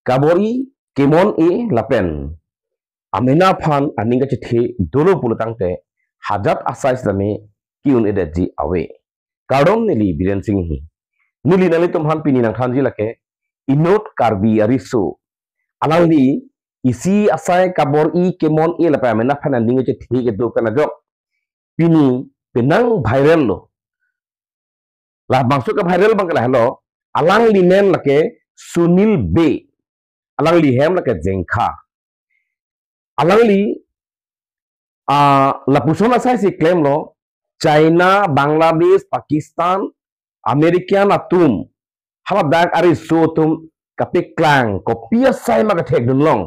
kabori kemon lapen amena phan aning ka chithi dolo pulutang te hajat asai same kiun edaji awe karon nili biren sing hi nili nali tumhan pini nang thanji lake inot karbi ariso alangli isi asai kabor kemon lapen amena phan aning ka chithi ke do kana jok pini penang viral lo lah bangso ka viral bang kala hello alang li men lake Sunil B alang li hem lake jengkha alang li la pusona sai si claim lo China Bangladesh Pakistan American atum hala dak ari so tum kapik klang kopia sai ma ka thek dun long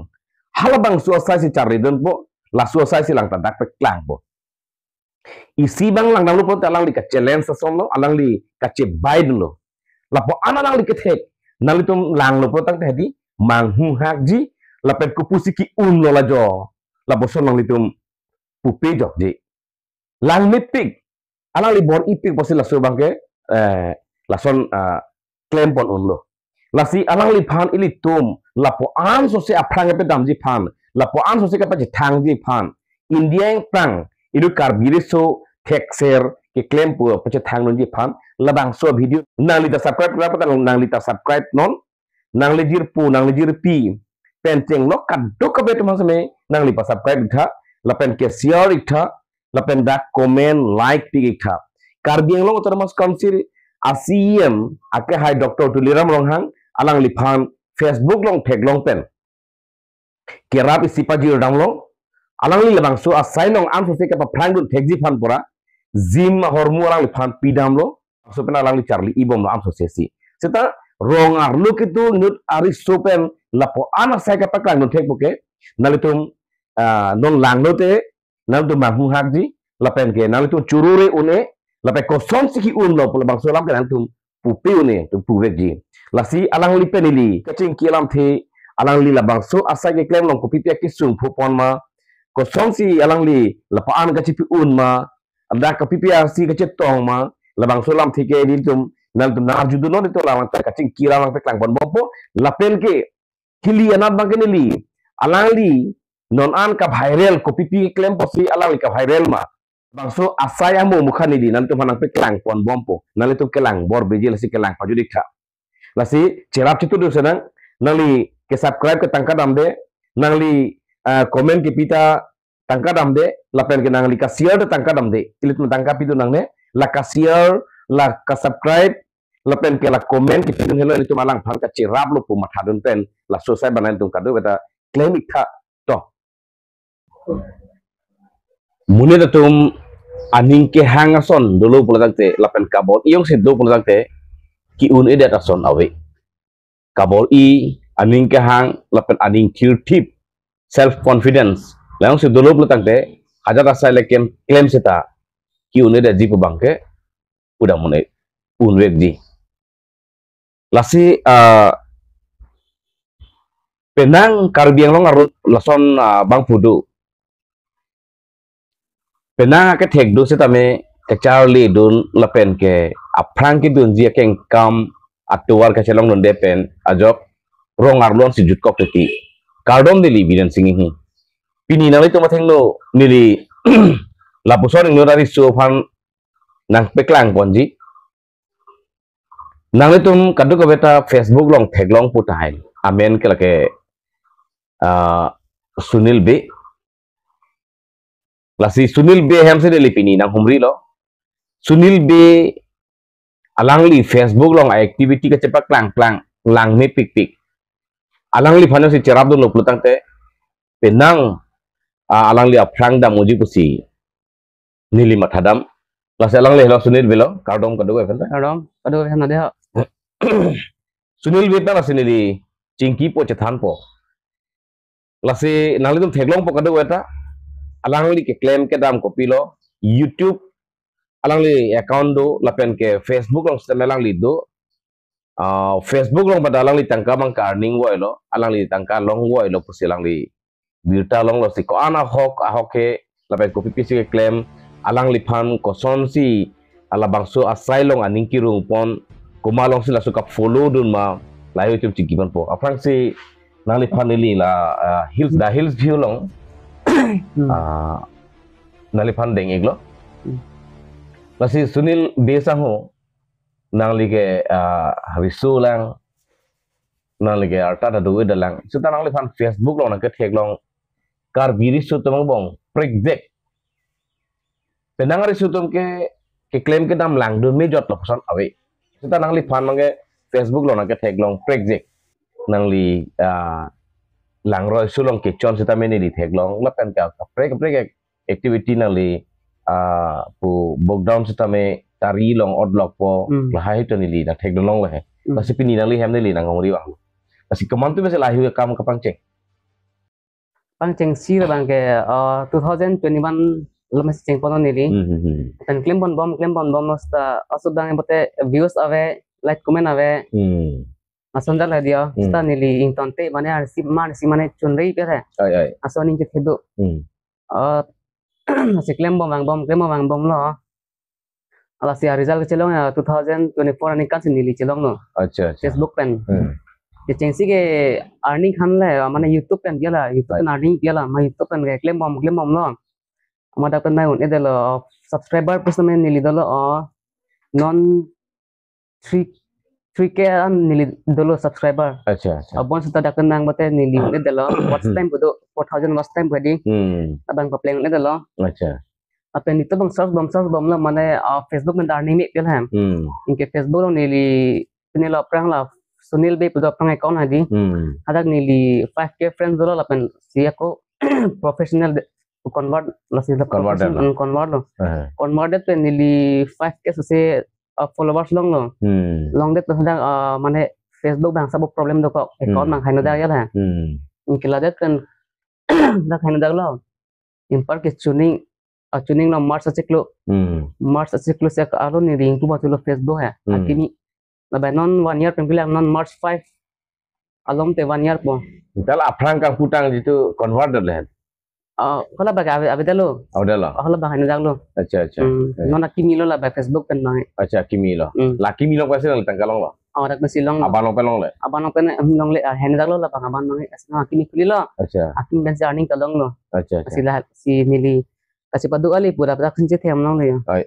hala bang so sai si chari dun po la so sai si lang ta dak pe klang po isi bang lang dang lo po alang li ka challenge sa som lo alang li ka che Biden lo la po ana lang li ka thek nali tum lang lo po tang hedi mang hu hak ji la pen ku pusiki lo la jo la bo son lang li tum pupe jok ji lang mipik alang li bor ipik posi la so bang ke la son claim pon lo la si alang li phan ili tum la po an so se aprang pe dam ji phan la po an so se ka pa ji thang ji phan India yang prang idu karbire so texer ke claim pu pa ji thang non ji phan la bang so video nang li ta subscribe ra pa nang li ta subscribe non nang li jir pu nang li jir pi pen cheng no kaddo ka bet ma same nang li pa subscribe tha la pen ke share tha la pen da comment like pi tha karbiang long tar mas konsir asiem ake hai doctor tuliram long hang alang li phan Facebook long thek long pen ke rap sipa ji dang long alang li labang so asai long am so se ka pa phrang dun thek ji phan pura zim hormu alang li phan pi dam lo so pen alang li charli ibom lo am so se si seta rong ar lu kitu nut ari so pen lapo ana sai ka pa klang dun thek buke nalitum non lang no te nam tu mang hak ji lapen ke nalitum churure une lape koson siki un lo pula bang so lam kan tum pupi une tum puwek ji lasi alang li penili kacing kilam the alang li labang so asai ke claim long ko pipi ki sung phupon ma koson si alang li lapa an ka chipi un ma ada ka pipi si ka chetong ma labang so lam thike di tum nal tum nar judu no to lam ta kacing kiram lang pe klang bon bompo lapen ke kili anat bang kenili alang li non an ka viral ko pipi claim posi alang li ka viral ma bangso asaya mo mukhani di nanti manang pe kelang pon bompo nali tu kelang bor beji lasi kelang paju dikha lasi cerap citu do sedang nali ke subscribe ke tangka damde nali komen ke pita tangka damde lapen ke nali ka share de tangka damde ilit tangka pitu nangne la ka share la ka subscribe lapen ke la komen ke pitu hello itu malang phang ka cerap lu pu mathadun pen la sosai banan tung kadu beta claim ikha to mune datum aning ke hangason dulu pulang te lapen kabol iong se do pulang te ki un ede tason awe kabol aning ke hang lapen aning tip self confidence langsung se dulu pulang te hajar rasa lekem claim seta ki un ede ji bangke udah mune un wek ji lasi penang karbiang long arut lason bang fudu penang ke thek do se tame ke charli dun lapen ke aprang ki dun ji keng kam atuar ka chelong non depen ajok rong arlon si jutkok teti kardom dili bidan singi hi pini nali to matheng no nili lapuson no dari so phan nang peklang ponji nang tum kadu ka beta Facebook long thek long putai amen ke lake Sunil B lasi Sunil B hem se deli pini nang humri lo Sunil B alang li Facebook long activity ka cepak klang lang me pik alang li phano si cerap do lo plutang te penang alang li aprang da muji pusi nili mathadam lasi alang li lo Sunil B lo kardom kadu ka na de Sunil B ta lasi nili cingki po cethan po lasi nali tum theklong po kadu eta alang li ke claim ke dam copy lo YouTube alang li account do lapen ke Facebook long sistem alang li do Facebook long pada alang li tangka bang earning wo lo alang li tangka long wo lo pusi alang li birta long lo si ko ana hok ke lapen copy pc ke claim alang li phan koson si ala bangso asai long aning kirung pon kumalong sila suka follow dun ma layo YouTube cikiman po aprang si nang li fan li la hills view long nali fan deng iglo lasi Sunil Besango nang li ke hawisulang nang li ke arta da duwe dalang suta nang li fan Facebook long nang ke thek long kar biri sutum bong project penang ari sutum ke claim ke dam lang dun me jot lo son awe suta nang li fan mang ke Facebook long nang ke thek long project nang li lang roi sulong ke chon suta me ni li thek long lap kan ka project activity nang li pu lockdown suta me tari long odlok po lahai to ni li na thek long le pasi pini nang li hem ni li nang ngori wa pasi keman tu bese lahi kam ka pangceng si bang ke 2021 lemas ceng pono ni li kan claim bon bom sta asub dang bote views ave like comment ave asonda la dia sta ni li ing tonte mane ar si mane chunrei pe hai ai asoni ke thedo si claim bom lo ala si result ke chelong 2024 ani kan ni li chelong no acha Facebook pen ke cengsi ke earning khan le mane YouTube pen dia la YouTube pen earning dia la ma YouTube pen ke claim bom lo amada pen mai un edelo subscriber person ni li dolo non 3k an ni li dolo subscriber acha abon suta dakan nang mate ni li edelo watch time bodo 4000 watch time bodi abang ko pleng edelo acha apa ni to bang search bom la mane Facebook men earning ni pel ham inke Facebook lo ni li ni la prang la Sunil be pudo prang account hadi adak ni li 5k friends dolo la pen sia ko professional convert la si convert pe ni li 5k se followers long lo long det hada mane Facebook bang sabo problem do ko account mang haino da ya la inke la det kan da haino da lo impar ke tuning no March achiklo se alo ni ring tu batulo Facebook hai akini la non 1 year pembilang non March 5 along te 1 year po dal aprang kang putang jitu convert le kala baga ave dalo hala baga ni dalo acha non akimi lo la ba Facebook pen bang acha kimi lo la kimi lo pasi lang tangkalong lo dak mesilong abanong pelong le long le hen dalo la baga ban bang asna akimi kuli lo acha akim ben earning talong lo acha sila si nili kasi padu ali pura dak sinje them long le ai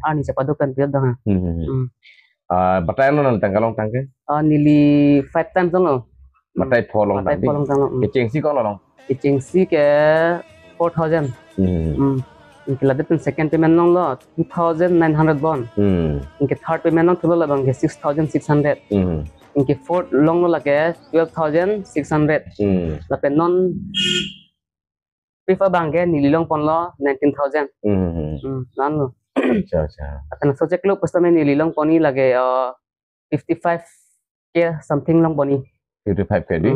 ani se padu kan pia dang batai lo nang tangkalong tangke nili 5 times lo batai pholong tang ke chengsi ko lo chengsi ke 4000 इनके लदे pen second payment नंग लो 2900 बॉन इनके third payment नंग थुलो लबंग के 6600 इनके fourth long लगे 12600 लपे नॉन प्रीफर बांगे नीलिलोंग पन लो 19000 नान लो अच्छा अपन सोचे के लोग पस्तमे नीलिलोंग पनी लगे 55 के समथिंग लोंग पनी 55 के दी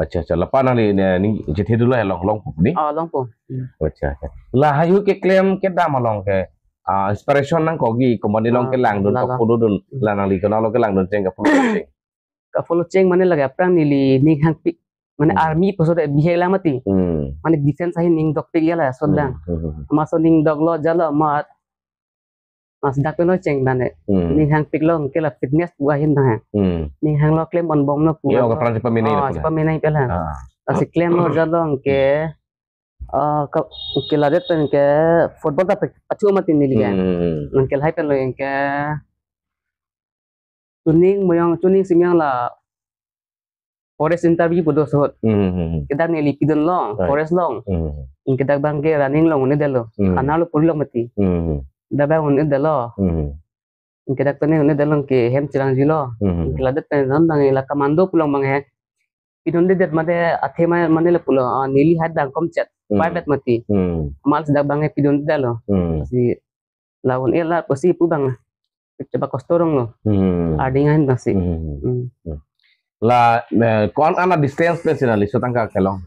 अच्छा lepas nang ni jadi dulu ya long ni long po अच्छा lah hayu ke claim ke dah malong ke inspiration nang kogi komani long ke lang don ko pudu don la nang li kenal ke lang don ceng ka follow ceng mane lagi aprang nili ning hang pik mane army posode bihela mati mane defense ahi ning dok pik yala sodang maso ning dog lo jala mat mas dak peno ceng bane ning hang pik long ke la fitness buahin dah ning hang lo claim on bom no pu yo ka pran pemenai pela asi claim lo jalong ke ke la det ke football ta achu mati nili ya ke hai pelo ke tuning simyang la forest interview pudo sot kedak nili pidon long forest long kedak bang ke running long ne delo analo pullo mati dabang un delo kedak tane un delo ke hem chirang jilo ladat tane nan bang la commando pulong bang he pidon de det mate athema manele pulo nili hat bang kom chat private mati mal sedak bang he pidon delo si lawan ela posi pu bang coba kostorong lo adingan nasi la kon ana distance personally so tangka kelong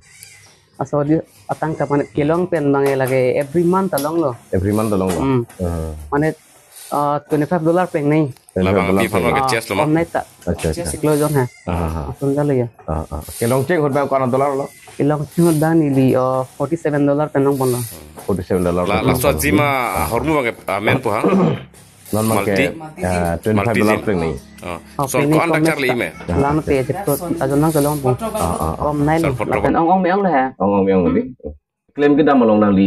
aso di atang ka man kelong pen bang lagi every month along lo mane $25 peng nei labang pi phano ke chest lo nai ta chest close on ha asun jalo ya kelong cheng hot ba kon dollar lo kelong cheng dan ili $47 penong bon lo $47 la so jima hormu bang men po ha non make $25 per ni. So ko andak Charlie me. Lang pe cepet ajon nang tolong bu. Om nai lo. Lapan ong meong le ha. Ong yang ni. Claim kita malong nang li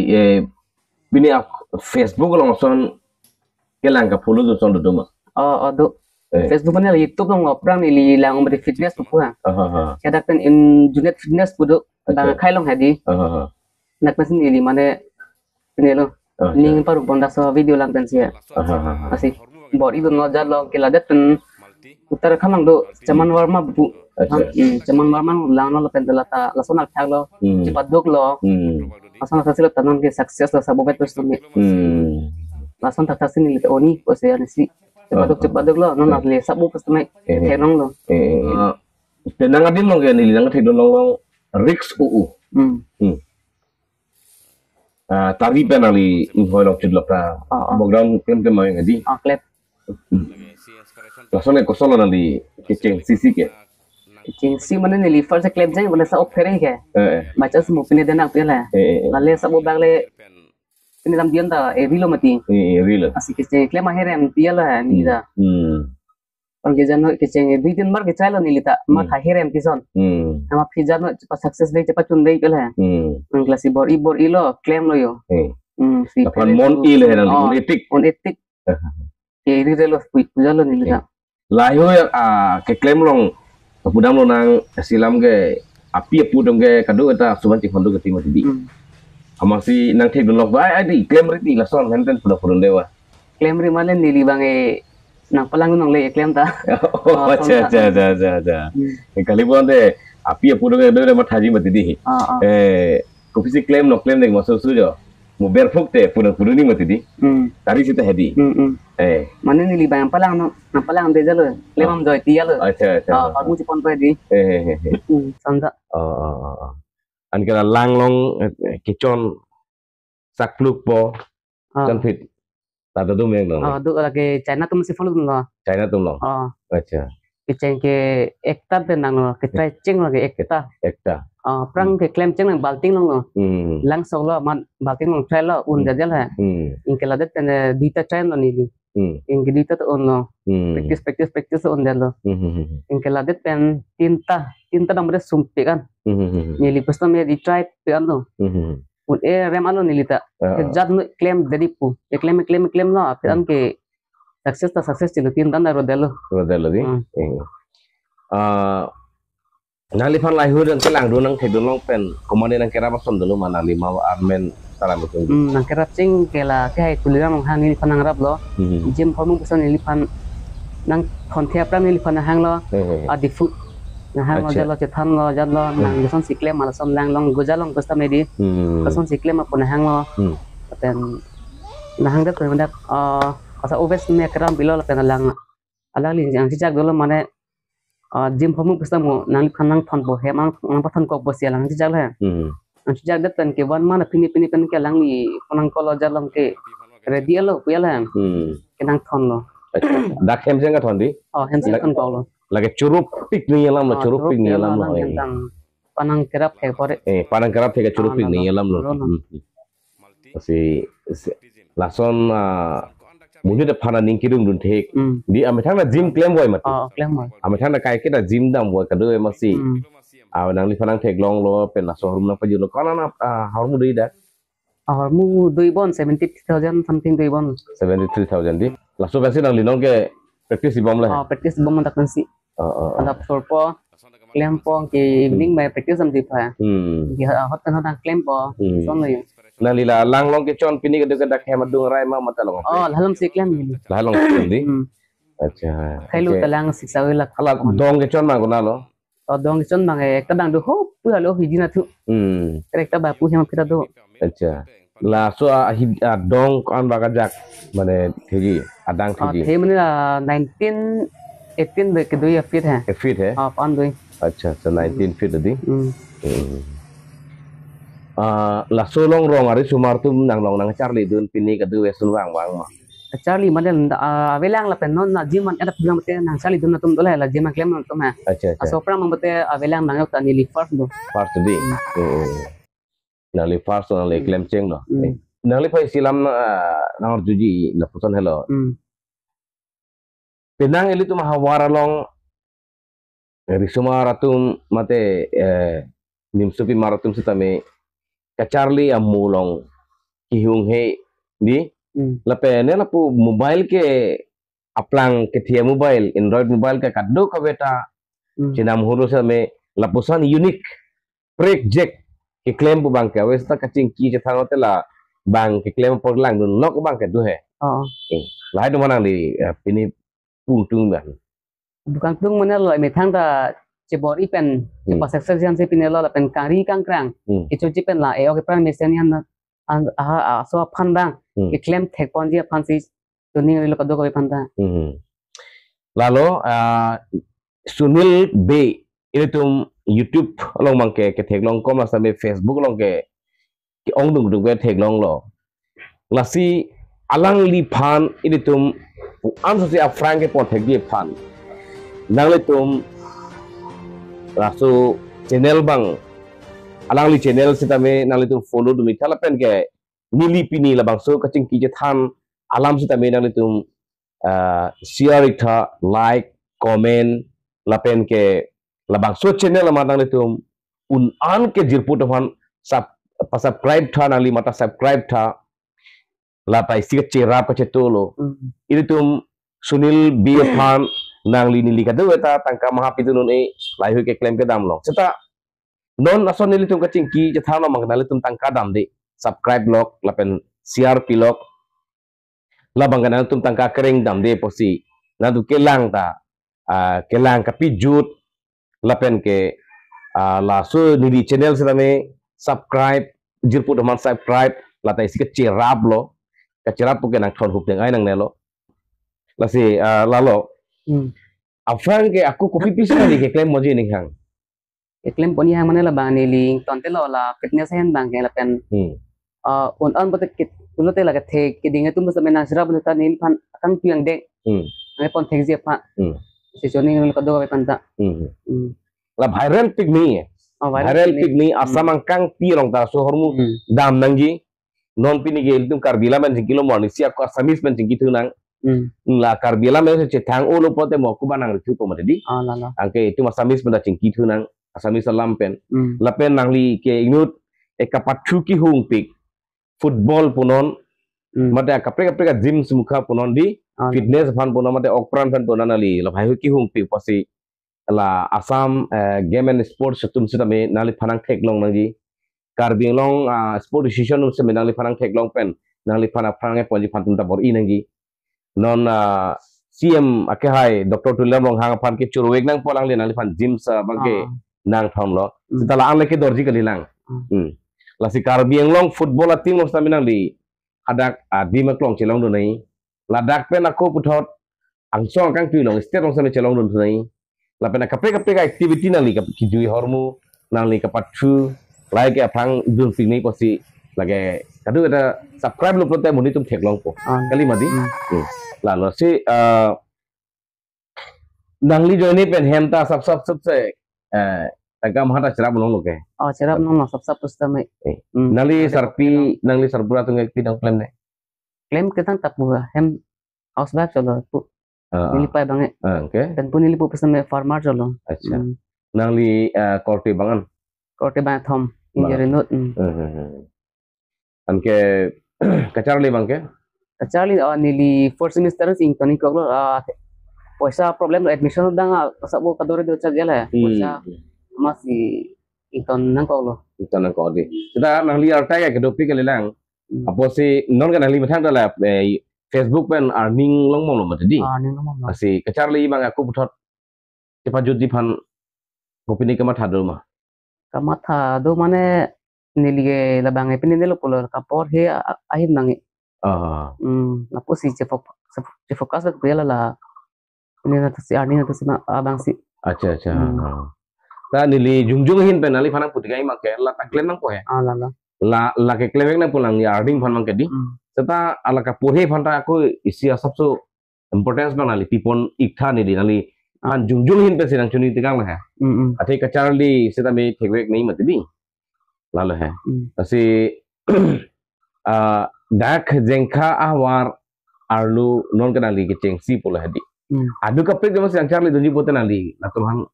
bini Facebook long son kelang ka follow tu son do ma. Do Facebook ni YouTube long oprang ni li lang om fitness tu ha. Kada kan in junet fitness budu bang khai long hadi. Nak mesin ni li mane ni lo. Ning paru bonda so video lang tan sia. Asih bor itu no jalo keladet pen utar khamang do chaman warma bu. Chaman warma lang no pen delata lason al thak lo. Cepat dok lo. Lason hasil tanon ke success lo sabo bet terus ni. Lason tak tasin ni oni ko se ani si. Cepat dok lo no nak le sabo pas mai tenong lo. Tenang adin long ke ni lang thidon long Rix UU. Tari penali invoice cedlok ta background klaim mai ngadi Klep langsung ke kosong nali keceng sisi ke keceng si mana ni first klep jai boleh sa offer ke baca semua pini dana pela lalle sabo bagle ini dam dian ta rilo mati rilo asik keceng klep akhir em piala ni da orang kejan keceng bitin mar ke chalo ni lita mar akhir em kison nama pijan cepat sukses dei cepat cun dei pela klasi bor ilo claim lo yo si mon ile heran on etik ke rilo pujalo ni lita layo ke claim long pudam lo nang silam ke api pudam ke kado eta suban ti fondo ke timo tibi amasi nang thek don lok ai di claim riti lason henten puda pudon dewa claim ri malen ni libange nang palang nang le claim ta acha kali bon de api pudam ke de ma thaji mati di kopisi claim no claim de maso sujo mo berfuk te pudon pudoni mati di tari sita hedi mana ni libang palang no nang palang de jalo claim am joy ti jalo acha pamu ci pon pe di sanda an kala langlong kechon sakluk po jan fit tata tu meng dong do lagi China tu mesti follow lo China tu long acha keceng ke ekta pe nang lo ke trai ceng lagi ekta prang ke claim ceng nang balting lo lang so lo man balting lo trai lo un jajal ha in ke ladet ten dita trai lo ni in ke dita to on lo practice on jalo in ke ladet pen tinta namre sumpe kan ni li pesta me di try pe an lo un rem an lo ni lita ke jad no claim dari pu ke claim lo pe an ke success chilo tinta na rodelo di nali fan lai hu dan telang do nang thedon long pen komane nang kera pason dulu mana lima armen salam betul nang kera cing ke la ke hai kuliram hang ni fan nang rap lo jim formu pesan ni fan nang kontia pram ni fan hang lo adi fu nang hang lo jalo cethan lo jalo nang geson sikle mala som lang long gojalong pesta medi geson sikle ma pun hang lo pen nang hang dat pen dak asa obes me kram bilo la pen lang ala li yang sijak dolo mane jim formu pesta mo nang khanang thon bo he mang pathon kok bosia lang sijak la ang sijak dat pen ke wan mana pini pen ke lang ni konang kolo jalong ke ready lo puyala ke nang thon lo dak hem senga thon di hem senga thon ko lo lagi curup pik ni alam lo curup pik ni alam lo panang kerap he pore panang kerap he curup pik ni alam lo si lason mungkin de pana ningkirung dun thek di amethang na gym claim boy mat claim boy amethang na kai kita gym dam boy kado masi nang li panang thek long lo pen la sohrum na pajulo kana na harmu dei dak harmu doi bon 73000 something doi bon 73000 di laso basi nang linong ke practice ibom la practice ibom tak nsi ada sorpo claim po ke evening mai practice am di pa ki hot kan claim po son lo nalila lang long ke chon pini ke dak hemat dung rai ma matalong lalam si claim ni lalang di acha khailu talang siksa wala ala dong ke chon ma guna lo dong ke chon ma ek kadang do ho pu lo hijina thu rekta ba pu hem pira do acha la so dong kan ba jak mane thigi adang thigi the mane 19 18 de ke do ya fit hai pan do acha so 19 fit di la solong rong ari sumar tu nang long nang Charlie dun pini ka du wesun wang ma Charlie madel avelang la penon na jiman ada bilang mate nang Charlie dun tum dole la jiman klem tum ha asopra mate avelang nang ta ni li first di nang li first nang li klem cheng no nang li phai silam nang juji la puson hello penang ili tu mahawara long risuma ratum mate nimsupi maratum sitame kacharli amulong kihung he di lape ne lapu mobile ke aplang ke thia mobile android mobile ka kaddo ka beta chinam huru sa me lapusan unique project ke claim pu bang ka westa kaching ki che thangote la bang ke claim por lang dun lok bang ke du he lai do manang di pini puntung ban bukan tung mana lo me thang da cebor ipen cepat section se pinelo la pen kari kang krang itu cipen la e oke pran mesen han so pandang ke claim tek pon dia pansi tuning lo kado ko panda lalu Sunil B ini tum YouTube long mangke ke tek long kom la sampai Facebook long ke ong dung dung ke tek long lo lasi alang li pan ini tum an so si afrang ke pot tek dia pan nang le tum rasu channel bang alang li channel sitame nang le tum follow dumi thala pen ke nili pini la bang so kaching ki je than alam sitame nang le tum share itha like comment la pen ke la bang so channel ma nang le tum un an ke jirput han subscribe tha nang li mata subscribe tha la pai sik chera pa chetolo ini tum Sunil B Pan nang li nili kadu eta tangka mahapitun e lai hu ke claim ke dam lo seta non ason nili tum kaching ki je thano mang nali tum tangka dam de subscribe lok la pen CRP lok la bangana tum tangka kering dam de posi na du kelang ta kelang kapi jut la pen ke la so nili channel seta me subscribe jirpu man subscribe la tai sik cherap lo ka cherap pu ke nang thon huk deng ai nang nelo la si lalo afang ke aku kopi pisah di ke claim moji ning hang claim poni hang mana la bang ni ling tonte lo la fitness hen bang ke la pen on bote kit ulote la ke the ke dinga tum sa mena sira bote ta nil pan akang piang dek ngai pon thek je pa si choni ngel ko do ke pan ta la viral pic ni viral pic ni asam angkang pi rong ta so hormu dam nangji non pini ge tum karbila men kilo morni si aku asamis men ki thunang la karbila me se thang olo pote mo ku banang ritu ko made di angke itu masamis benda cingki thunang asamis lampen lapen nangli ke inut e kapathu ki hung pik football punon mate kapre kapre gym smukha punon di fitness fan punon mate okpran fan punon ali la bhai ki hung pik pasi la asam game and sports tum sita me nali phanang thek long nangji karbing long sport decision se me nali phanang thek long pen nali phana phanang e ponji phan tum ta bor i nangji non CM akehai Dr. Tulam long hang pan ke churuwek nang polang le nang fan gym sa bangke nang thong lo sitala ang leke dorji kali lang la si karbieng long football ating long staminang li hadak di maklong chelong do nai la dak pen ako puthot ang song kang tu long state long sa chelong do nai la pen kapre kapre ka activity nang li ki jui hormu nang li kapathu lai ke phang dun ping nei posi lage kadu eta subscribe lo prote muni tum thek long ko kali madi lalu si nangli joini pen hemta sab se tagam hata cerap nong loke cerap nong sab pustame nangli sarpura tung ek tidang claim ne claim ketang tapu hem house back cholo pu nilipai bange oke dan pun nilipu pustame farmer cholo acha nangli korte bangan thom injury note anke kacarli bangke Charlie nili first semester sing toni ko poisa problem admission dang sabo kadore do chagela poisa masih iton nang ko di kita nang li arta ya kedopi ke lelang apo si non kan nang li mathang dala Facebook pen earning long mong lo matadi asi kacarli bang aku puthot cepat judi phan kopini kama thado ma kamatha do mane nilige labang epini nelo polo kapor he ahim nangi na po si fokus ko yala la ini na si arni na si abang si acha ta nili jungjung hin penali phanang putigai ma ke la taklen nang po he la ke klewek na pulang ya arning phan mang ke di seta ala ka purhe phanta ko isia sabso importance banali pipon ikha ni di nali an jungjung hin pe sinang chuni tigang la he athai ka charli seta me thegwek nei mati di la he asi dak jengkha awar arlu non kana li ke chengsi pola hadi Adu kapit jaman siang Charlie dunji boten ali. Na Tuhan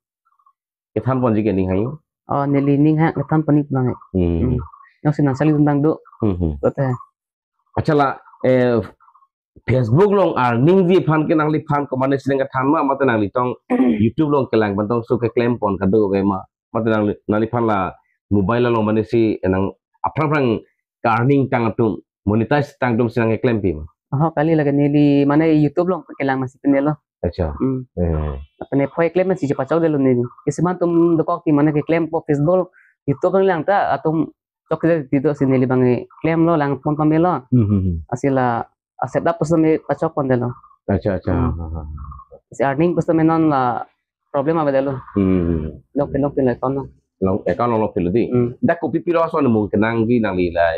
ketan pon jike ning hayu. Oh nelining hak ketan panik banget. Yang sinan sali tentang do. Betul. Achala Facebook long earning di fan ke nang li fan ko mane sineng ketan ma mate nang li tong YouTube long kelang bantong su ke claim pon kado be ma mate nang li fan la mobile long mane si nang aprang earning tang atum monetize tang dum sinang ke claim pi ma. Oh kali lagi nili mana YouTube long kelang masih penelo. Acha. Apne phoi claim masih cepat jauh dulu nili. Isiman tum dekok di mana ke claim po Facebook YouTube lang ta atum cok dito sinili bangi claim lo lang pon pamelo. Asila aset dah pus me pacok pon delo. Acha. Si earning pus me non la problem apa delo. Long pin account long lo pilo di. Da ko pipiro so no mung kenang di nang li la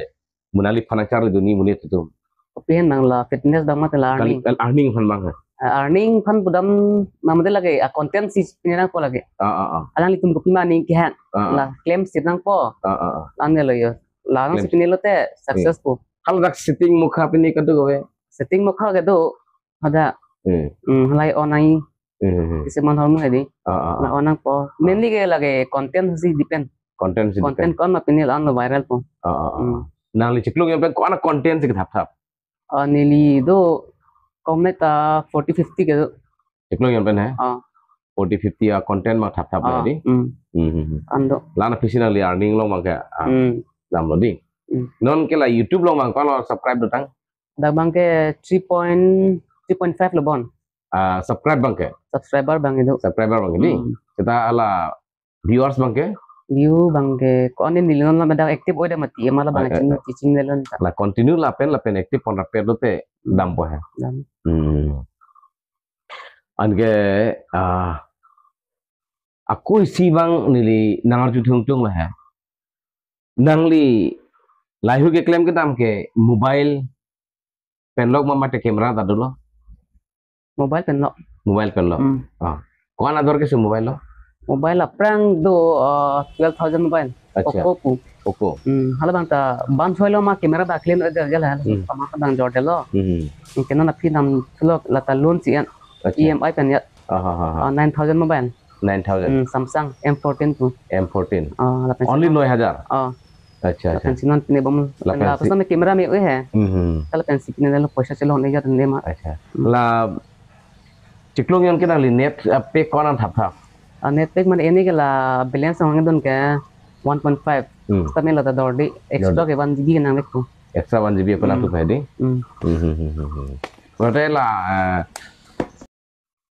munali panacar duni munit tu. Kopian nang la fitness dang mate la earning fan bang. Earning fan budam mamade lagi content si pinang po lagi. Alang litum kopi mani kihan. La claim sitang po. Ane lo yo. La nang si pinelo te successful. Kalau dak setting mukha pini kadu gawe. Setting mukha kadu ada. Halai onai. Isiman hormu hedi. La onang po. Mainly ke lagi content si depend. Content kon ma pinil an lo viral po. Nang li ciklung yang ko ana content si thap. Nili do kometa 40-50 ke do. Ciklung yang pen hai. 40-50 ya content ma thap di. Ando. Lana pisina li earning long mang ka. Dam lo di. Non ke la YouTube long mang kalau subscribe datang. Da bang ke 3.5 lo bon. Subscribe bang ke. Subscriber bang itu. Subscriber bang ini. Kita ala viewers bang ke. View bang ke ko anin nilinon la medang active oida mati amala bang cicing nelon. La continue la pen active pon rapper lo te dam po hai. Ange aku isi bang nili nangar ju tung lah hai. Nang li live के क्लेम के दाम के मोबाइल पेनलॉक में मटे कैमरा दा दलो मोबाइल पेनलॉक कौन आदर के से मोबाइल अप्रंग दो 12,000 मोबाइल ओप्पो हला बांता बान छोइलो मा कैमरा दा क्लेम दे जला समा का दान जोटेलो केनो ना फी नाम फ्लो लता लोन सियन EMI पेन या 9,000 मोबाइल 9,000 Samsung M14 only 9,000 अच्छा पेंसिल ने बम ला पसंद में कैमरा में है कल पेंसिल ने लो पैसा चलो नहीं जाता ने मा अच्छा ला चिकलोंग यन के ना नेट पे कौन थाप नेट पे मन एनी के ला बैलेंस होंगे दोन के 1.5 तमें लता दौड़ी एक्स्ट्रा के 1 GB ना को एक्स्ट्रा 1 GB को ना तो है दी बटे ला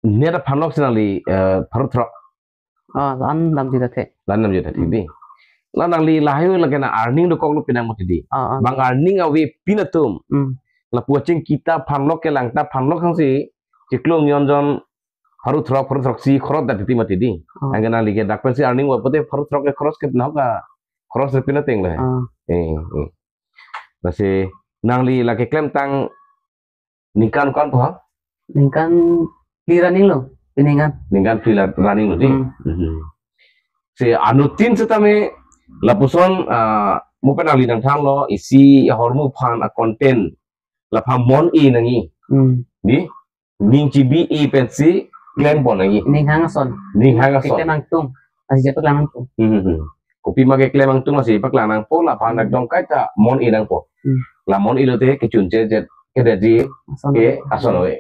नेट फनलॉक सिनाली फरथ्र लान नाम जी थे ठीक दी Lanang li lahayu lagi na earning do kong lu pinang mati di. Bang earning awi pinatum. La puacing kita panlok ke lang ta panlok kang si ciklung yonjon haru throk si khorot da titi mati di. Angana li ke dakpen si earning wa pote haru throk ke cross ke nah ka cross re pinateng le. Nasi nang li la ke claim tang ningkan kon po. Ningkan free running lo. Ningkan free running lo di. Si anutin setame lapuson mo penali nang thang lo isi hormu phan a content la pham mon e nangi di ning chi bi e pensi claim bon nangi ning hang son kita nang tung asi jatuh lang tung kopi ma ke claim ang tung asi pak lang nang po la phan nak dong kai ta mon e nang po la mon e lo te ke chun che ke de ji ke ason we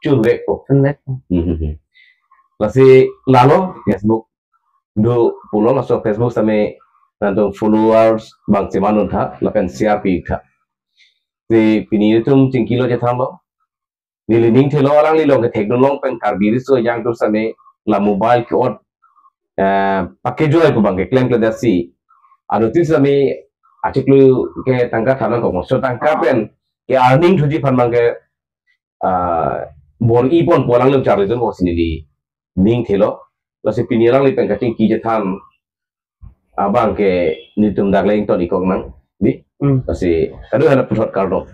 chun ve po la si lalo Facebook do pulo la so Facebook same nanto followers bang simanun tha lapen CRP tha de pinitum chingkilo je thang lo nili ning thelo alang li long ke technology pen karbiri so yang to same la mobile ki or package jo ko bang ke claim ke dasi anu tin same achiklu ke tangka thana ko so tangka pen ke earning thuji phan bang ke bon I pon polang lem char jon bosini di ning thelo lasi pinilang li pen ka chingki je tham abang ke nitum dak lain to di kong nang di kasi kadu ada pusat kardo